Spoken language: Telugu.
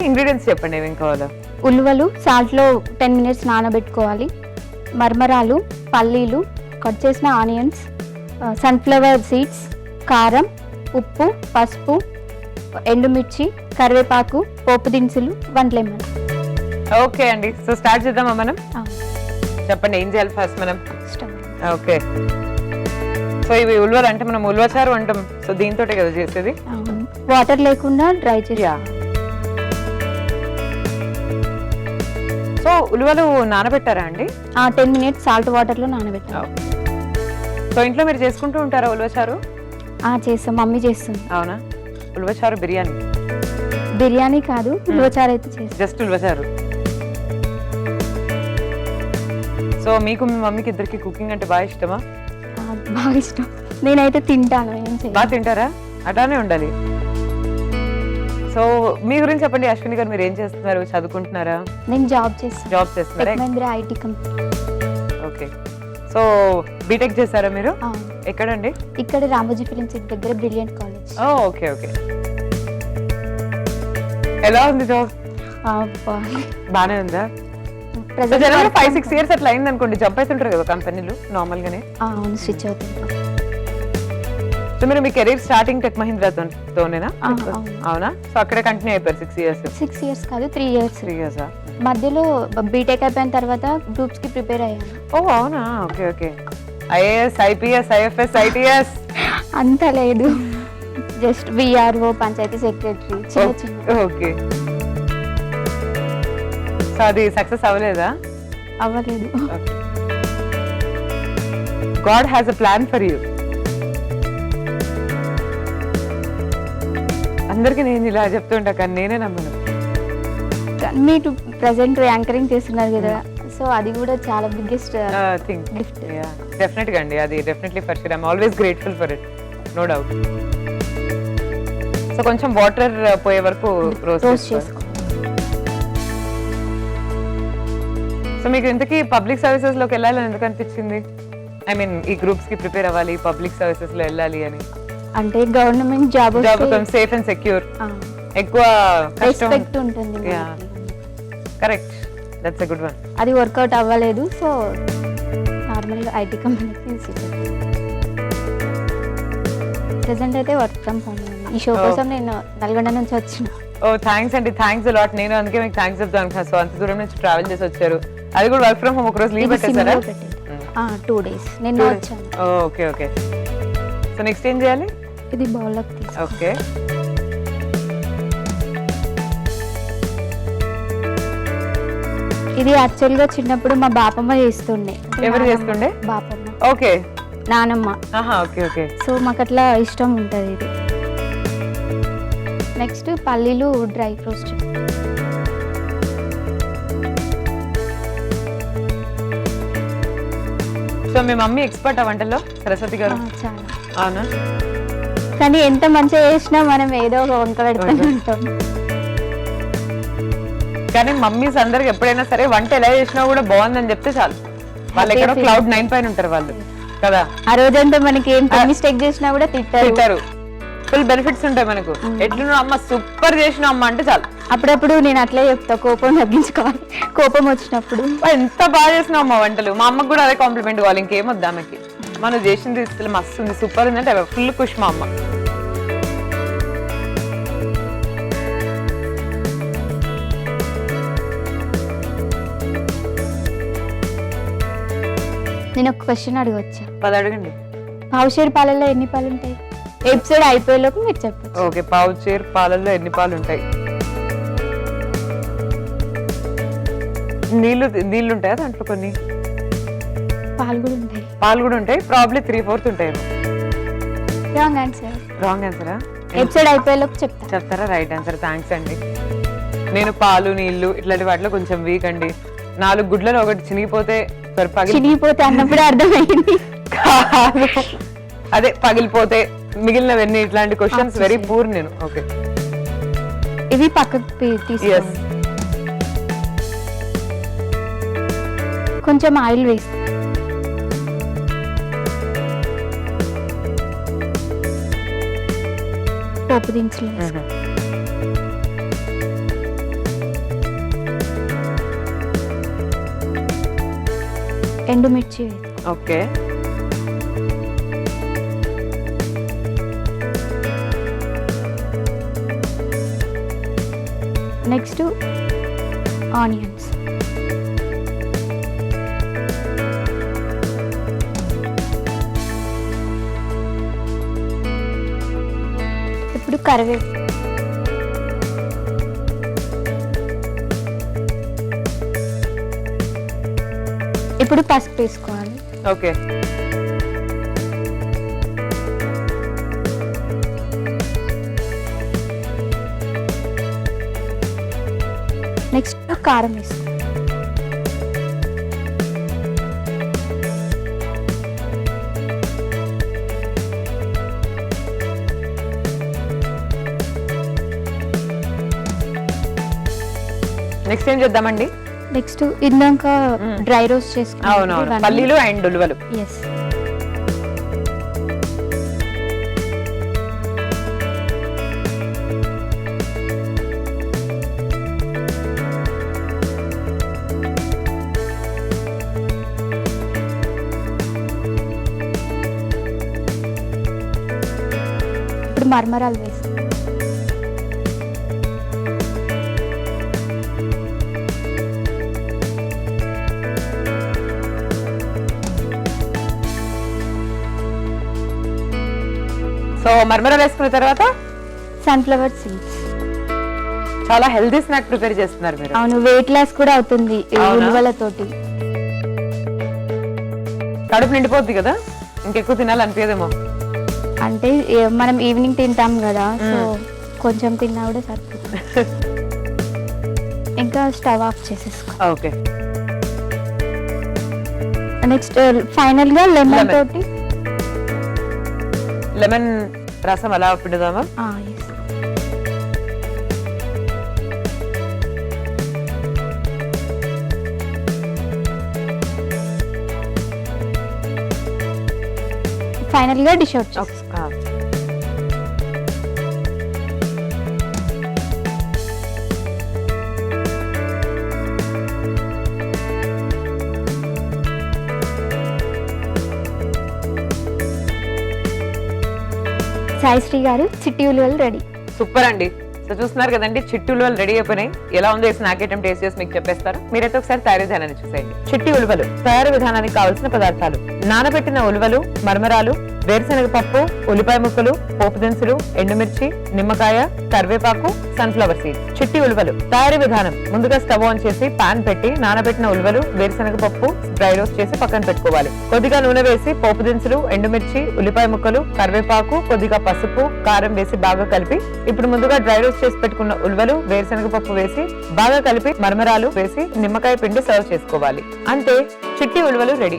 ఇంగ్రీడియంట్స్ చెప్పండి ఏమేం కావాలో. ఉలువలు సాల్ట్లో 10 minutes నానబెట్టుకోవాలి. మరమరాలు, పల్లీలు, కట్ చేసిన ఆనియన్స్, సన్ఫ్లవర్ సీడ్స్, కారం, ఉప్పు, పసుపు, ఎండుమిర్చి, కరివేపాకు, పోపు దినుసులు, 1 లెమన్. ఓకే అండి, సో స్టార్ట్ చేద్దామా మనం? చెప్పండి ఏం చేయాలి ఫస్ట్ మనం? ఓకే, సో ఇవి ఉల్వలు అంటే మనం ఉల్వచారు అంటాం, సో దీంతో కదా చేసేది? వాటర్ లేకుండా డ్రై చేసి. సో ఉలువలు నానబెట్టారా అండి? 10 minutes సాల్ట్ వాటర్లో నానబెట్టాలి. సో ఇంట్లో మీరు చేసుకుంటూ ఉంటారా ఉల్వచారు? చేస్తాం, మమ్మీ చేస్తుంది. అవునా? ఉల్వచారు బిర్యానీ? బిర్యానీ కాదు, ఉల్వచారు అయితే చేస్తాం. జస్ట్ ఉల్వచారు. సో మీకు మీ మమ్మీకి ఇద్దరికి కుకింగ్ అంటే బాగా ఇష్టమా? బాగా ఇష్టం. నేనైతే తింటాను. ఏం చేయాలి? బాగా తింటారా? అట్లానే ఉండాలి. సో మీ గురించి చెప్పండి అశ్విని గారు, మీరు ఏం చేస్తున్నారు? చదువుకుంటున్నారా? నేను జాబ్ చేస్తాను. జాబ్ చేస్తున్నారా? Mahindra IT company. Okay, so B Tech చేశారా మీరు? ఎక్కడండి? ఇక్కడ రామోజీ ఫిలిం సిటీ దగ్గర బ్రిలియంట్ కాలేజ్. ఓకే ఓకే, ఎలా ఉంది జాబ్? బానే ఉందా? 5-6 years అట్లా అయింది అనుకోండి, జంప్ అవుతుంటారు కదా కంపెనీలు నార్మల్ గానే. అవును, స్విచ్ అవుతుంది. సో మీరు మీ కెరీర్ స్టార్టింగ్ టెక్ మహీంద్రా తోనేనా? అవునా? సో అక్కడే కంటిన్యూ అయిపోయారు 6 years? 6 years కాదు, 3 years. 3 years. మధ్యలో బీటెక్ అయిపోయిన తర్వాత గ్రూప్స్ కి ప్రిపేర్ అయ్యాను. ఓ అవునా? Okay okay, IAS, IPS, IFS, ITS అంత లేదు, జస్ట్ విఆర్ఓ, పంచాయతీ సెక్రటరీ, చిన్న చిన్న. ఓకే, సో అది సక్సెస్ అవ్వలేదా? అవ్వలేదు. God has a plan for you. అందరికి నేను ఇలా చెప్తుంటా కానీ నేనే నమ్మను. మీరు ప్రెసెంట్ యాంకరింగ్ చేస్తున్నారు కదా, సో అది కూడా చాలా బిగ్గెస్ట్ థింగ్. డెఫినెట్ గా అండి, అది definitely for sure. I'm always grateful for it, no doubt. So కొంచెం వాటర్ పోయే వరకు రోస్ట్ చేసుకో. సో మీకు ఇంతకీ పబ్లిక్ సర్వీసెస్ లోకి వెళ్ళాలని ఎందుకు అనిపించింది? ఐ మీన్ ఈ గ్రూప్స్ కి ప్రిపేర్ అవ్వాలి, పబ్లిక్ సర్వీసెస్ లో వెళ్ళాలి అని. అంటే government job safe and secure, ఎక్కువ రెస్పెక్ట్ ఉంటుంది. Correct, that's a good one. అది వర్కౌట్ అవ్వలేదు, సో నార్మల్ గా ఐటీ కంపెనీకి ప్రెసెంట్ అయితే వర్క్ ఫ్రమ్ హోమ్. ఈ షో కోసం నేను నల్గొండ నుంచి వచ్చిన. ఓ థ్యాంక్స్ అండి, థ్యాంక్స్ అ లాట్. నేను అందుకే మీకు థ్యాంక్స్ చెప్తాను అనుకున్నా. సో అంత దూరం నుంచి ట్రావెల్ చేసి వచ్చారు, అది కూడా వర్క్ ఫ్రమ్ హోమ్. ఒక రోజు లీవ్ పెట్టేసారా? 2 days నేను వచ్చాను. ఓకే ఓకే, సో నెక్స్ట్ ఏం చేయాలి? ఇది బౌల్లోకి తీసుకో. ఓకే, ఇది యాక్చువల్ గా చిన్నప్పుడు మా బాపమ్మ చేస్తుండే. ఎవరు చేస్తుండే? బాపమ్మ. ఓకే, నానమ్మ. ఓకే ఓకే, సో మాకు అట్లా ఇష్టం ఉంటుంది ఇది. నెక్స్ట్ పల్లీలు డ్రై రోస్ట్. సో మీ మమ్మీ ఎక్స్పర్ట్ ఆ వంటల్లో, సరస్వతి గారు? చాలా. అవునా? కానీ ఎంత మంచిగా చేసినా మనం ఏదో ఒక వంక పెడుతూనే ఉంటాం. కానీ మమ్మీస్ అందరికి ఎప్పుడైనా సరే వంట ఎలా చేసినా కూడా బాగుందని చెప్తే చాలు, వాళ్ళు ఎక్కడో Cloud 9 పైన ఉంటారు వాళ్ళు కదా. ఆ రోజంతా మనకి ఏం మిస్టేక్ చేసినా కూడా తిట్టారు. ఫుల్ బెనిఫిట్స్ ఉంటాయి మనకు. ఎట్లా అమ్మ సూపర్ చేసిన అమ్మ అంటే చాలు. అప్పుడప్పుడు నేను అట్లే చెప్తా, కోపం తగ్గించుకోవాలి. కోపం వచ్చినప్పుడు ఎంత బాగా చేసినావు అమ్మ వంటలు, మా అమ్మకు కూడా అదే కాంప్లిమెంట్ కావాలి, ఇంకేం వద్దు ఆమెకి. మనం చేసింది మస్తు ఉంది, సూపర్ ఉంది అంటే ఫుల్ ఖుషి మా అమ్మ. నేను ఒక క్వశ్చన్ అడగొచ్చా? అడగండి. పావుషేరు పాలల్లో ఎన్ని పాలు ఉంటాయి? ఎపిసోడ్ అయిపోయేలోపు మీరు చెప్పండి. ఓకే, పావుచేరు పాలల్లో ఎన్ని పాలు ఉంటాయి? నీళ్ళు ఉంటాయా దాంట్లో? కొన్ని పాలు కూడా ఉంటాయి. పాలు కూడా ఉంటాయి, ప్రాబ్లీ 3/4 ఉంటాయి. Wrong answer. రాంగ్ ఆన్సరా? ఎపిసోడ్ అయిపోయేలోపు చెప్తారా? Right answer. థ్యాంక్స్ అండి. నేను పాలు, నీళ్లు ఇట్లాంటి వాటిలో కొంచెం వీక్ అండి. 4 గుడ్లలో ఒకటి చినిగిపోతే అన్నప్పుడే అర్థమైంది. అదే పగిలిపోతే మిగిలినవన్నీ, ఇట్లాంటి క్వశ్చన్స్ వెరీ పూర్ నేను. ఓకే, ఇవి పక్కకు తీసుకోండి. కొంచెం ఆయిల్ వేసి పోపు దినుసులు ఎండుమిర్చి ఓకే, నెక్స్ట్ ఆనియన్స్, ఇప్పుడు కరివేపాకు, ఇప్పుడు పసుపు వేసుకోవాలి. ఓకే, నెక్స్ట్ కారం వేసుకోవాలి. నెక్స్ట్ ఏం చేద్దామండి? నెక్స్ట్ ఇందాక డ్రై రోస్ట్ అవునవును, పల్లీలు అండ్ ఉలువలు. ఎస్, ఇప్పుడు మరమరాలు వేస్తాం. సో మరమరాలు వేసుకున్న తర్వాత సన్ఫ్లవర్ సీడ్స్. చాలా హెల్దీ స్నాక్ ప్రిపేర్ చేస్తున్నారు మీరు. అవును, వెయిట్ లాస్ కూడా అవుతుంది ఈ అవునా? ఉలువలతోటి. కడుపు నిండిపోద్ది కదా, ఇంకెక్కువ తినాలనిపించదేమో. అంటే మనం ఈవినింగ్ తింటాం కదా, సో కొంచెం తిన్నా కూడా సరిపోతుంది. ఇంకా స్టవ్ ఆఫ్ చేసేసుకో. ఓకే, నెక్స్ట్ ఫైనల్ గా లెమన్ తోటి లెమన్ రసం అలా పిండుదామా? yes. ఫైనల్ గా డిష్ అవుట్ చేస్తాం. సాయిశ్రీ గారు చిట్టి ఉలువలు రెడీ. సూపర్ అండి. సో చూస్తున్నారు కదండి, చిట్టి ఉలువలు రెడీ అయిపోయినాయి. ఎలా ఉందో ఈ స్నాక్ ఐటమ్ టేస్ట్ చేసి మీకు చెప్పేస్తారు. మీరైతే ఒకసారి తయారీ విధానాన్ని చూసేయండి. చిట్టి ఉలువలు తయారీ విధానానికి కావాల్సిన పదార్థాలు: నానబెట్టిన ఉలువలు, మరమరాలు, వేరుశనగ పప్పు, ఉల్లిపాయ ముక్కలు, పోపు దినుసులు, ఎండుమిర్చి, నిమ్మకాయ, కరివేపాకు, సన్ఫ్లవర్ సీడ్స్. చిట్టి ఉలువలు తయారీ విధానం: ముందుగా స్టవ్ ఆన్ చేసి పాన్ పెట్టి నానబెట్టిన ఉలువలు, వేరుశనగ పప్పు డ్రై రోస్ట్ చేసి పక్కన పెట్టుకోవాలి. కొద్దిగా నూనె వేసి పోపు దినుసులు, ఎండుమిర్చి, ఉల్లిపాయ ముక్కలు, కరివేపాకు, కొద్దిగా పసుపు, కారం వేసి బాగా కలిపి ఇప్పుడు ముందుగా డ్రై రోస్ట్ చేసి పెట్టుకున్న ఉలువలు, వేరుశనగ పప్పు వేసి బాగా కలిపి మరమరాలు వేసి నిమ్మకాయ పిండి సర్వ్ చేసుకోవాలి. అంతే, చిట్టి ఉలువలు రెడీ.